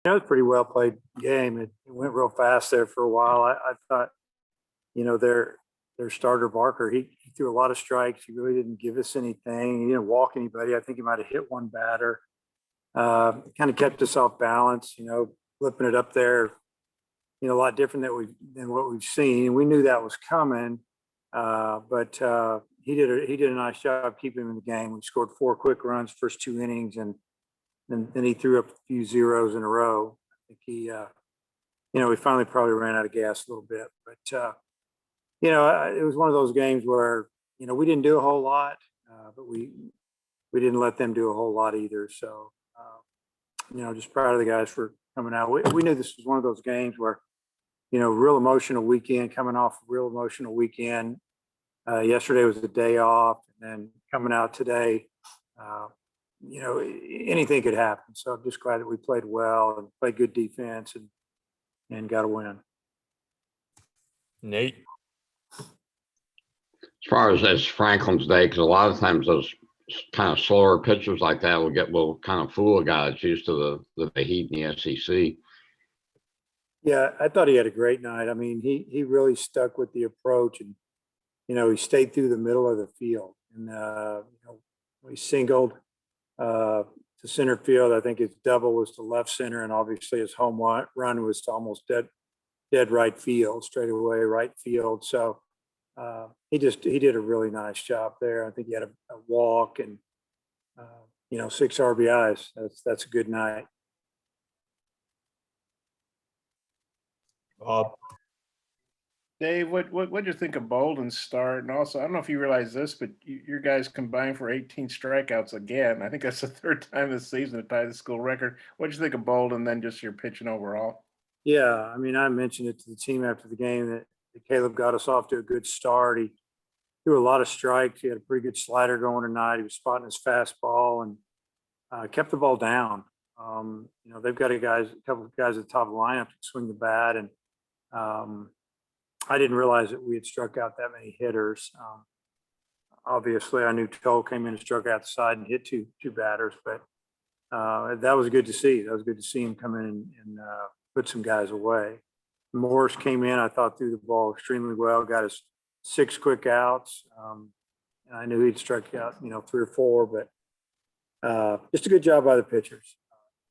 It was a pretty well played game. It went real fast there for a while. I thought, their starter Barker, he threw a lot of strikes. He really didn't give us anything. He didn't walk anybody. I think he might have hit one batter. Kind of kept us off balance. Flipping it up there. A lot different than what we've seen. We knew that was coming, but he did a nice job keeping him in the game. We scored 4 quick runs first 2 innings, and then he threw up a few zeros in a row. I think we finally probably ran out of gas a little bit, but it was one of those games where we didn't do a whole lot, but we didn't let them do a whole lot either. So just proud of the guys for coming out. We knew this was one of those games where real emotional weekend, coming off a real emotional weekend. Yesterday was the day off, and then coming out today, anything could happen. So I'm just glad that we played well and played good defense and got a win. Nate? As far as Franklin's day, because a lot of times those kind of slower pitchers like that will kind of fool a guy that's used to the heat in the SEC. Yeah, I thought he had a great night. I mean, he really stuck with the approach, and he stayed through the middle of the field, and he singled to center field. I think his double was to left center, and obviously his home run was to almost dead right field, straight away right field. So he did a really nice job there. I think he had a walk and 6 RBIs. That's a good night. Dave, what did you think of Bolden's start? And also, I don't know if you realize this, but your guys combined for 18 strikeouts again. I think that's the 3rd time this season to tie the school record. What did you think of Bolden, then just your pitching overall? Yeah, I mean, I mentioned it to the team after the game that Caleb got us off to a good start. He threw a lot of strikes. He had a pretty good slider going tonight. He was spotting his fastball and kept the ball down. They've got a couple of guys at the top of the lineup to swing the bat, and I didn't realize that we had struck out that many hitters. Obviously, I knew Cole came in and struck out the side and hit two batters, but that was good to see. That was good to see him come in and put some guys away. Morris came in, I thought, threw the ball extremely well, got us 6 quick outs. And I knew he'd struck out, 3 or 4, but just a good job by the pitchers.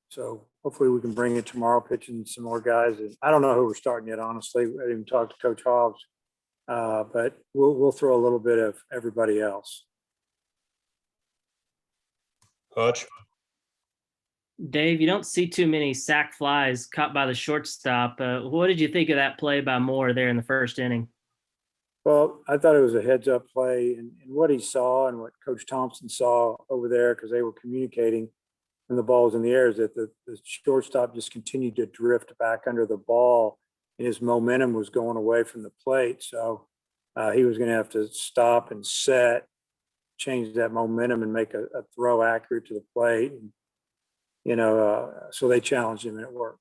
So hopefully we can bring it tomorrow, pitching some more guys. I don't know who we're starting yet, honestly. I didn't even talk to Coach Hobbs, but we'll throw a little bit of everybody else. Coach? Dave, you don't see too many sac flies caught by the shortstop. What did you think of that play by Moore there in the 1st inning? Well, I thought it was a heads-up play, and what he saw and what Coach Thompson saw over there, because they were communicating when the ball was in the air, is that the shortstop just continued to drift back under the ball, and his momentum was going away from the plate. So he was going to have to stop and set, change that momentum, and make a throw accurate to the plate. And, so they challenged him, and it worked.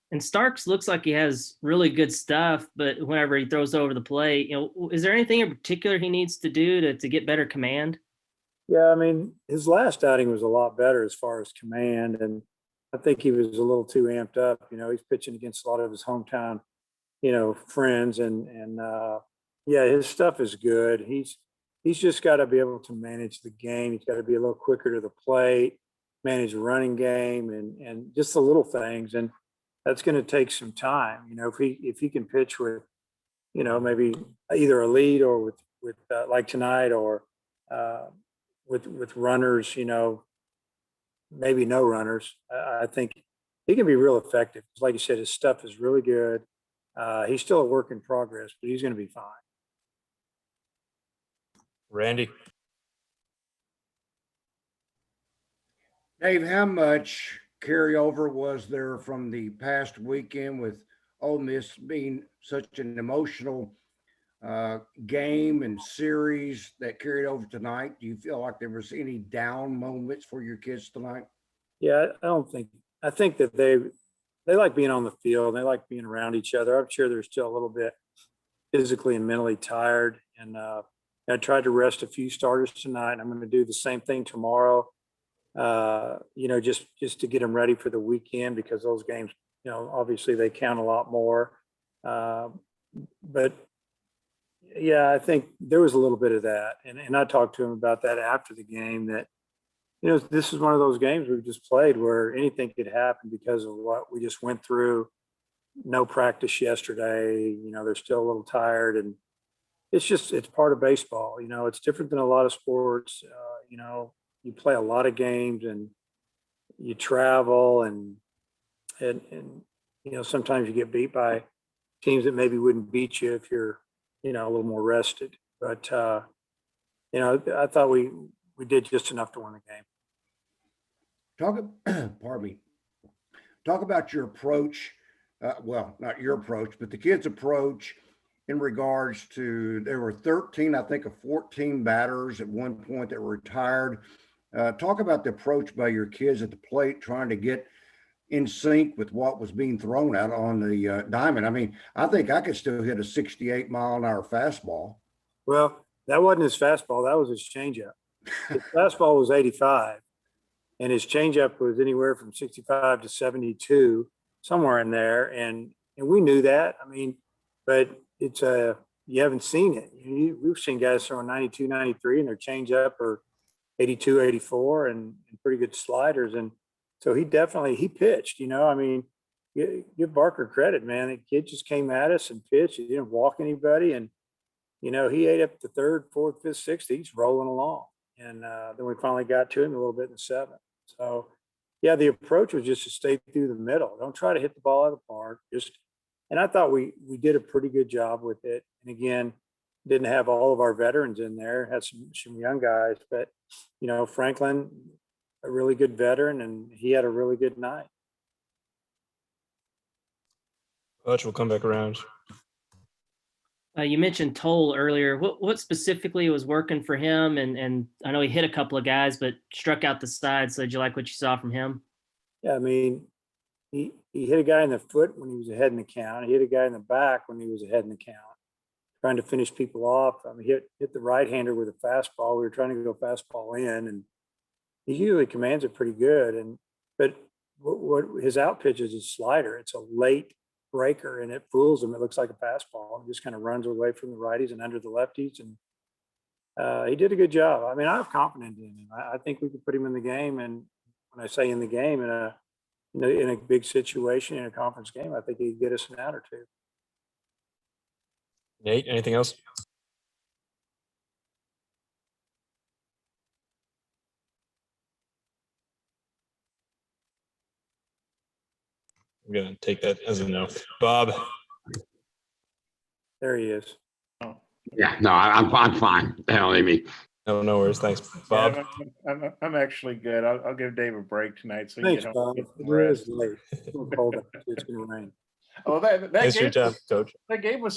And Starks looks like he has really good stuff, but whenever he throws over the plate, is there anything in particular he needs to do to get better command? Yeah, I mean, his last outing was a lot better as far as command, and I think he was a little too amped up. He's pitching against a lot of his hometown, friends, and yeah, his stuff is good. He's just got to be able to manage the game. He's got to be a little quicker to the plate, manage the running game, and just the little things. And that's going to take some time. If he can pitch with, maybe either a lead or with like tonight, or with runners, maybe no runners, I think he can be real effective. Like you said, his stuff is really good. He's still a work in progress, but he's going to be fine. Randy? Dave, how much carryover was there from the past weekend with Ole Miss being such an emotional game and series that carried over tonight? Do you feel like there was any down moments for your kids tonight? Yeah, I think that they like being on the field. They like being around each other. I'm sure they're still a little bit physically and mentally tired. And I tried to rest a few starters tonight. I'm going to do the same thing tomorrow. just to get them ready for the weekend, because those games, obviously they count a lot more. But yeah, I think there was a little bit of that. And I talked to him about that after the game, that, this is one of those games we've just played where anything could happen because of what we just went through. No practice yesterday, they're still a little tired, and it's part of baseball. It's different than a lot of sports. You play a lot of games and you travel and sometimes you get beat by teams that maybe wouldn't beat you if you're, a little more rested. But, I thought we did just enough to win the game. Pardon me. Talk about your approach. Well, not your approach, but the kids' approach in regards to, there were 13, I think, of 14 batters at one point that were retired. Talk about the approach by your kids at the plate, trying to get in sync with what was being thrown out on the diamond. I mean, I think I could still hit a 68-mile-an-hour fastball. Well, that wasn't his fastball. That was his changeup. His fastball was 85, and his changeup was anywhere from 65 to 72, somewhere in there. And we knew that. I mean, but it's you haven't seen it. We've seen guys throwing 92, 93, and their changeup are 82, 84, and pretty good sliders. And so he pitched. I mean, give Barker credit, man. The kid just came at us and pitched. He didn't walk anybody, and he ate up the third, fourth, fifth, sixth. He's rolling along, and then we finally got to him a little bit in the seventh. So, yeah, the approach was just to stay through the middle. Don't try to hit the ball out of the park. And I thought we did a pretty good job with it. And again, didn't have all of our veterans in there. Had some young guys, but Franklin, a really good veteran, and he had a really good night. Hutch will come back around. You mentioned Toll earlier. What specifically was working for him? And I know he hit a couple of guys, but struck out the side. So did you like what you saw from him? Yeah, I mean, he hit a guy in the foot when he was ahead in the count. He hit a guy in the back when he was ahead in the count, trying to finish people off. I mean, hit the right-hander with a fastball. We were trying to go fastball in, and he usually commands it pretty good. But what his out pitch is his slider. It's a late breaker, and it fools him. It looks like a fastball. He just kind of runs away from the righties and under the lefties, and he did a good job. I mean, I have confidence in him. I think we could put him in the game, and when I say in the game, in a big situation, in a conference game, I think he'd get us an out or two. Nate, anything else? I'm gonna take that as a no. Bob. There he is. Yeah, no, I'm fine. They don't need me. No worries. Thanks, Bob. Yeah, I'm actually good. I'll give Dave a break tonight. So he Thanks, can get home Bob. and get some It rest. is late. It's a little cold up. It's going to rain. Oh, that Thanks for your game time, Coach. that game was